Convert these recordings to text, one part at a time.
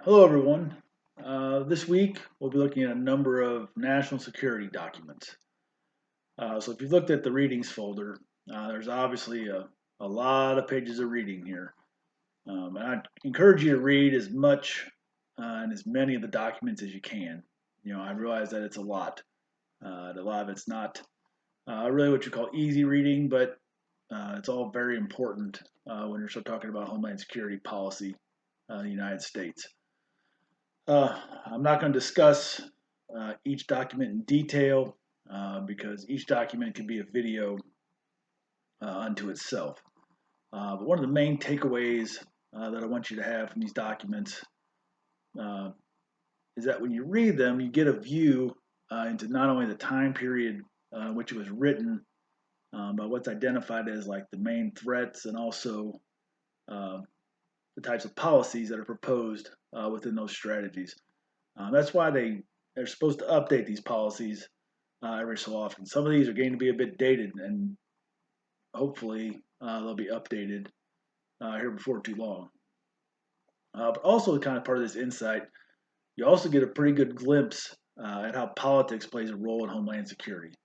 Hello, everyone. This week, we'll be looking at a number of national security documents. So if you've looked at the readings folder, there's obviously a lot of pages of reading here. And I encourage you to read as much and as many of the documents as you can. I realize that it's a lot. A lot of it's not really what you call easy reading, but it's all very important when you're talking about Homeland Security policy in the United States. I'm not going to discuss each document in detail because each document can be a video unto itself. But one of the main takeaways that I want you to have from these documents uh, is that when you read them, you get a view into not only the time period in which it was written, but what's identified as like the main threats and also uh, the types of policies that are proposed within those strategies. That's why they're supposed to update these policies every so often. Some of these are going to be a bit dated, and hopefully they'll be updated here before too long. But also, kind of part of this insight, you also get a pretty good glimpse at how politics plays a role in Homeland Security.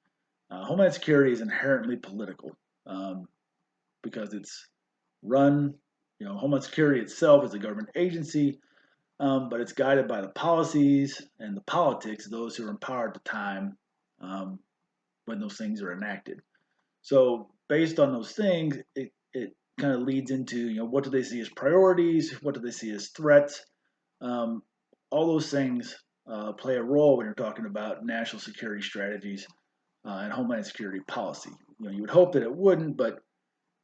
Homeland Security is inherently political because it's run, Homeland Security itself is a government agency, but it's guided by the policies and the politics of those who are in power at the time um, when those things are enacted. So based on those things, it kind of leads into what do they see as priorities, what do they see as threats. Um, all those things play a role when you're talking about national security strategies and homeland security policy. You would hope that it wouldn't, but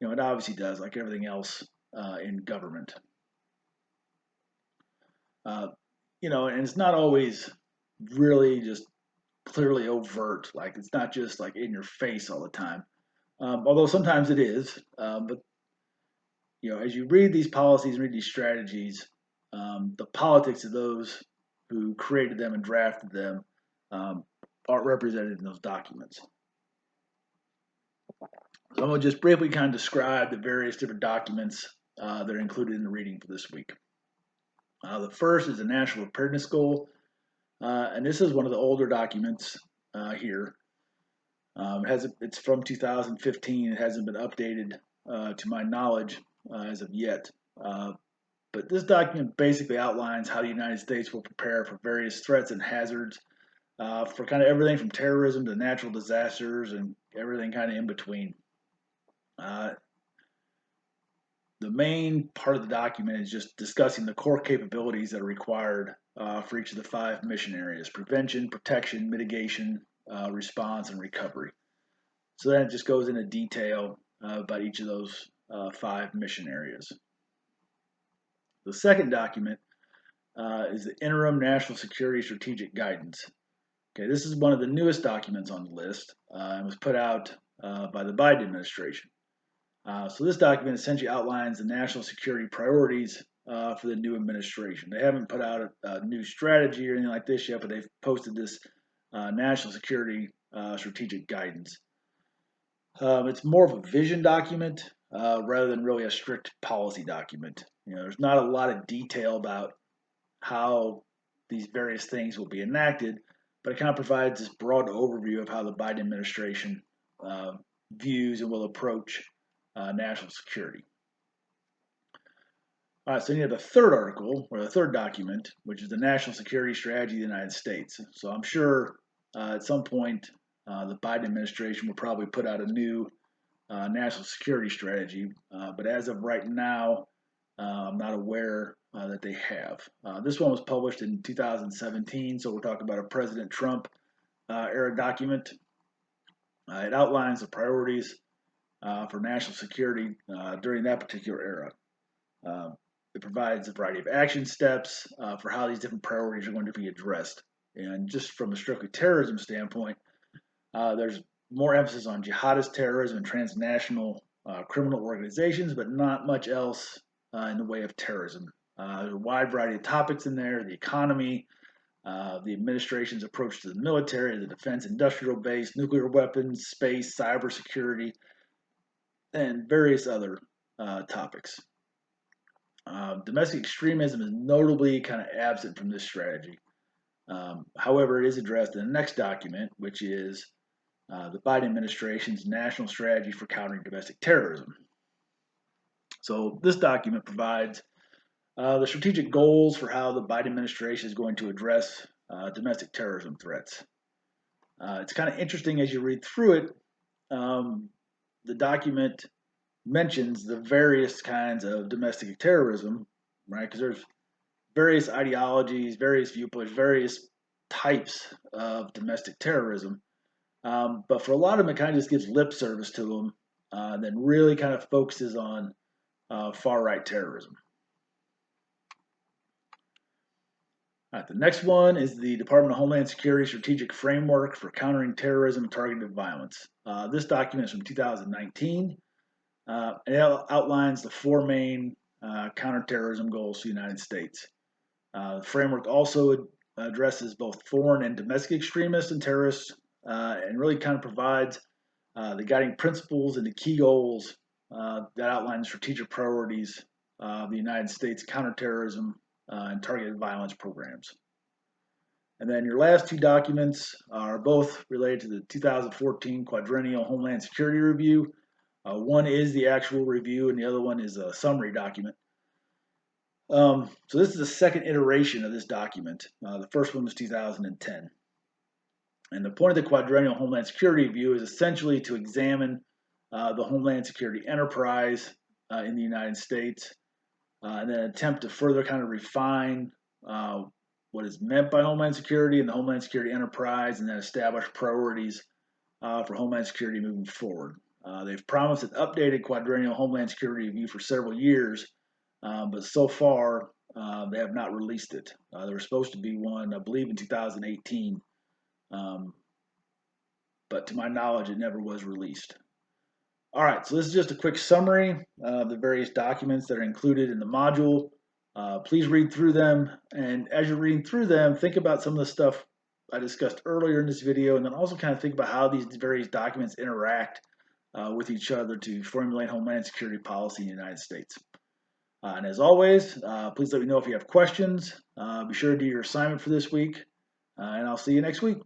it obviously does, like everything else in government. Uh, and it's not always really just clearly overt. Like it's not just like in your face all the time. Although sometimes it is. But as you read these policies and read these strategies, the politics of those who created them and drafted them um, are represented in those documents. So I'm going to just briefly kind of describe the various different documents that are included in the reading for this week. The first is the National Preparedness Goal, and this is one of the older documents here. It's from 2015. It hasn't been updated to my knowledge as of yet. But this document basically outlines how the United States will prepare for various threats and hazards for kind of everything from terrorism to natural disasters and everything kind of in between. Uh, the main part of the document is just discussing the core capabilities that are required for each of the 5 mission areas: prevention, protection, mitigation, response, and recovery. So then it just goes into detail about each of those 5 mission areas. The second document is the Interim National Security Strategic Guidance. Okay, this is one of the newest documents on the list and was put out by the Biden administration. So this document essentially outlines the national security priorities for the new administration. They haven't put out a new strategy or anything like this yet, but they've posted this national security strategic guidance. It's more of a vision document rather than really a strict policy document. There's not a lot of detail about how these various things will be enacted, but it kind of provides this broad overview of how the Biden administration views and will approach national security. All right, so you have the third article, or the third document, which is the National Security Strategy of the United States. So I'm sure at some point the Biden administration will probably put out a new national security strategy, but as of right now, I'm not aware that they have. This one was published in 2017, so we're talking about a President Trump era document. It outlines the priorities for national security during that particular era. It provides a variety of action steps for how these different priorities are going to be addressed. And just from a strictly terrorism standpoint, there's more emphasis on jihadist terrorism and transnational criminal organizations, but not much else in the way of terrorism. There's a wide variety of topics in there: the economy, the administration's approach to the military, the defense industrial base, nuclear weapons, space, cybersecurity, and various other topics. Domestic extremism is notably kind of absent from this strategy. However, it is addressed in the next document, which is the Biden administration's national strategy for countering domestic terrorism. So this document provides the strategic goals for how the Biden administration is going to address domestic terrorism threats. It's kind of interesting as you read through it. The document mentions the various kinds of domestic terrorism, right? Because there's various ideologies, various viewpoints, various types of domestic terrorism. But for a lot of them, it kind of just gives lip service to them, and then really kind of focuses on far right terrorism. All right, the next one is the Department of Homeland Security Strategic Framework for Countering Terrorism and Targeted Violence. This document is from 2019. It outlines the four main counterterrorism goals for the United States. The framework also addresses both foreign and domestic extremists and terrorists, and really kind of provides the guiding principles and the key goals that outline the strategic priorities of the United States counterterrorism and targeted violence programs. And then your last two documents are both related to the 2014 Quadrennial Homeland Security Review. One is the actual review, and the other one is a summary document. So this is the second iteration of this document. The first one was 2010. And the point of the Quadrennial Homeland Security Review is essentially to examine the Homeland Security enterprise in the United States, and then attempt to further kind of refine what is meant by Homeland Security and the Homeland Security enterprise, and then establish priorities for Homeland Security moving forward. They've promised an updated Quadrennial Homeland Security Review for several years, but so far they have not released it. There was supposed to be one, I believe, in 2018, but to my knowledge, it never was released. All right, so this is just a quick summary of the various documents that are included in the module. Please read through them, and as you're reading through them, think about some of the stuff I discussed earlier in this video, and then also kind of think about how these various documents interact with each other to formulate Homeland Security policy in the United States. And as always, please let me know if you have questions. Be sure to do your assignment for this week, and I'll see you next week.